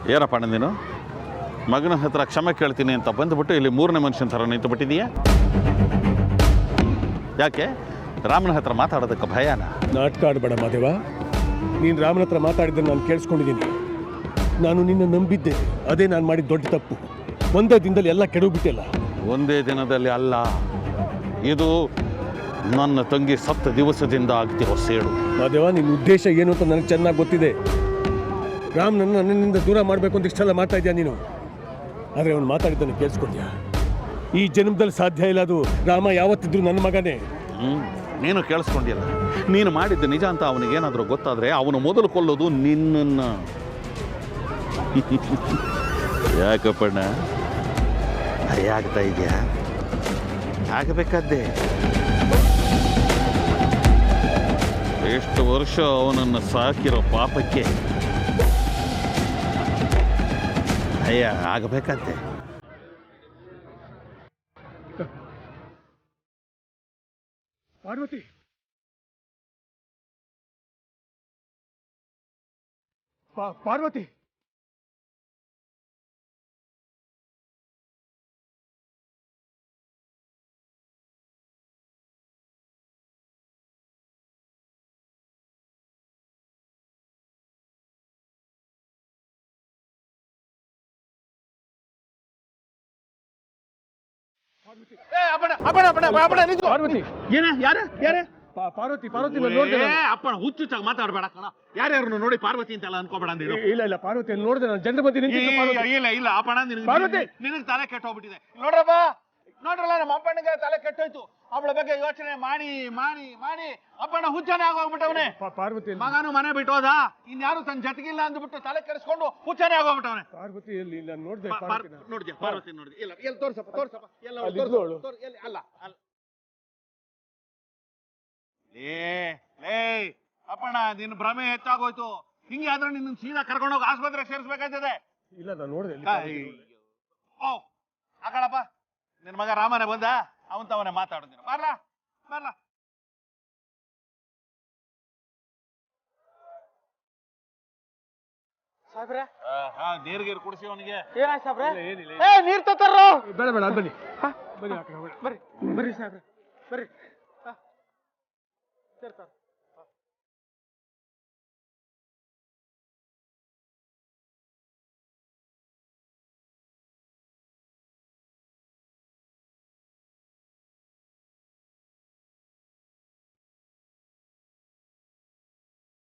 ಏನಪ್ಪ ನೀನು ಮಗನ ಹತ್ರ ಕ್ಷಮೆ ಕೇಳ್ತೀನಿ ಅಂತ ಬಂದುಬಿಟ್ಟು ಇಲ್ಲಿ ಮೂರನೇ ಮನುಷ್ಯನ ಥರ ನಿಂತು ಬಿಟ್ಟಿದೀಯ. ಯಾಕೆ ರಾಮನ ಹತ್ರ ಮಾತಾಡೋದಕ್ಕೆ ಭಯನಾ? ನಾಟಕ ಆಡಬೇಡ ಮಾದೇವ. ನೀನು ರಾಮನ ಹತ್ರ ಮಾತಾಡಿದ್ರೆ ನಾನು ಕೇಳಿಸ್ಕೊಂಡಿದ್ದೀನಿ. ನಾನು ನಿನ್ನ ನಂಬಿದ್ದೆ, ಅದೇ ನಾನು ಮಾಡಿದ ದೊಡ್ಡ ತಪ್ಪು. ಒಂದೇ ದಿನದಲ್ಲಿ ಎಲ್ಲ ಕೆಡೋಗ್ಬಿಟ್ಟಿಲ್ಲ. ಒಂದೇ ದಿನದಲ್ಲಿ ಅಲ್ಲ, ಇದು ನನ್ನ ತಂಗಿ ಸತ್ತ ದಿವಸದಿಂದ ಆಗ್ತಿರೋ ಸೇಡು. ಮಾದೇವ, ನಿನ್ನ ಉದ್ದೇಶ ಏನು ಅಂತ ನನಗೆ ಚೆನ್ನಾಗಿ ಗೊತ್ತಿದೆ. ರಾಮ್ ನನ್ನಿಂದ ದೂರ ಮಾಡಬೇಕು ಅಂತ ಇಷ್ಟೆಲ್ಲ ಮಾಡ್ತಾ ಇದೆಯಾ ನೀನು. ಆದರೆ ಅವನು ಮಾತಾಡಿದ್ದನ್ನು ಕೇಳಿಸ್ಕೊತೀಯ? ಈ ಜನ್ಮದಲ್ಲಿ ಸಾಧ್ಯ ಇಲ್ಲ ಅದು. ರಾಮ ಯಾವತ್ತಿದ್ರು ನನ್ನ ಮಗನೇ. ನೀನು ಕೇಳಿಸ್ಕೊಂಡಿಲ್ಲ. ನೀನು ಮಾಡಿದ್ದು ನಿಜ ಅಂತ ಅವನಿಗೇನಾದರೂ ಗೊತ್ತಾದರೆ ಅವನು ಮೊದಲು ಕೊಲ್ಲೋದು ನಿನ್ನನ್ನು. ಯಾಕಪ್ಪಣ್ಣ ಭಯ ಆಗ್ತಾ ಇದೆಯಾ? ಆಗಬೇಕಾದ್ದೆ. ಎಷ್ಟು ವರ್ಷ ಅವನನ್ನು ಸಾಕಿರೋ ಪಾಪಕ್ಕೆ ಭಯ ಆಗಬೇಕಂತೆ. ಪಾರ್ವತಿ, ಪಾರ್ವತಿ, ಪಾರ್ವತಿ ಅಪ್ಪಣ ಹುಚ್ಚುಚ್ಚಾಗಿ ಮಾತಾಡಬೇಡ ಕಣ. ಯಾರ್ಯಾರನ್ನು ನೋಡಿ ಪಾರ್ವತಿ ಅಂತೆಲ್ಲ ಅನ್ಕೋಬೇಡ. ಇಲ್ಲ ಪಾರ್ವತಿ ನೋಡಿದೆ ನಾನು. ಜನರ ಮಧ್ಯೆ ಇಲ್ಲ ಅಪ್ಪಣ, ನಿನಗೆ ತಲೆ ಕೆಟ್ಟೋಗ್ಬಿಟ್ಟಿದೆ. ನೋಡ್ರಲ್ಲ ನಮ್ಮ ಅಪ್ಪನಿಗೆ ತಲೆ ಕೆಟ್ಟೋಯ್ತು. ಅವಳ ಬಗ್ಗೆ ಯೋಚನೆ ಮಾಡಿ ಮಾಡಿ ಮಾಡಿ ಅಪ್ಪಣ್ಣ ಹುಚ್ಚನೇ ಆಗೋಗ್ಬಿಟ್ಟವನೆ. ಪಾರ್ವತಿ ಮಗನು ಮನೆ ಬಿಟ್ಟು ಹೋದ, ಇನ್ಯಾರು ತನ್ನ ಜೊತೆಗಿಲ್ಲ ಅಂದ್ಬಿಟ್ಟು ತಲೆ ಕೆಡಿಸ್ಕೊಂಡು ಹುಚ್ಚನೇ ಆಗೋಗ್ಬಿಟ್ಟವನೆ. ಪಾರ್ವತಿ ನೋಡಿದೆ. ನೋಡಿದ್ಯಾ ಪಾರ್ವತಿ? ನೋಡಿದ್ಯಾ? ಇಲ್ಲ ಎಲ್ಲಿ ತೋರ್ಸಪ್ಪ ಎಲ್ಲ ಅಲ್ಲ ಅಲ್ಲ. ಅಪ್ಪಣ್ಣ ನಿನ್ನ ಭ್ರಮೆ ಹೆಚ್ಚಾಗೋಯ್ತು. ಹಿಂಗೆ ಆದ್ರೆ ನಿನ್ನ ಸೀದಾ ಕರ್ಕೊಂಡೋಗಿ ಆಸ್ಪತ್ರೆಗೆ ಸೇರಿಸ್ಬೇಕಾಯ್ತದೆ. ಇಲ್ಲ ನಾನು ನೋಡಿದೆ. ಓ ಆಕಳಪ್ಪ, ನಿನ್ನ ಮಗ ರಾಮನೇ ಬಂದ, ಅವನೇ ಮಾತಾಡೋದಿನ. ಬರ್ಲ ಸಾಬ್ರೆ, ನೀರ್ಗೀರ್ ಕುಡಿಸಿ ಅವನಿಗೆ. ಏನಾಯ್ತು ಸಾಬ್ರೆ? ನೀರ್ ತತ್ತಾರ. ಬೇಡ ಬನ್ನಿ ಬರ್ರಿ ಸಾಬ್ರೆ, ಬರ್ರಿ.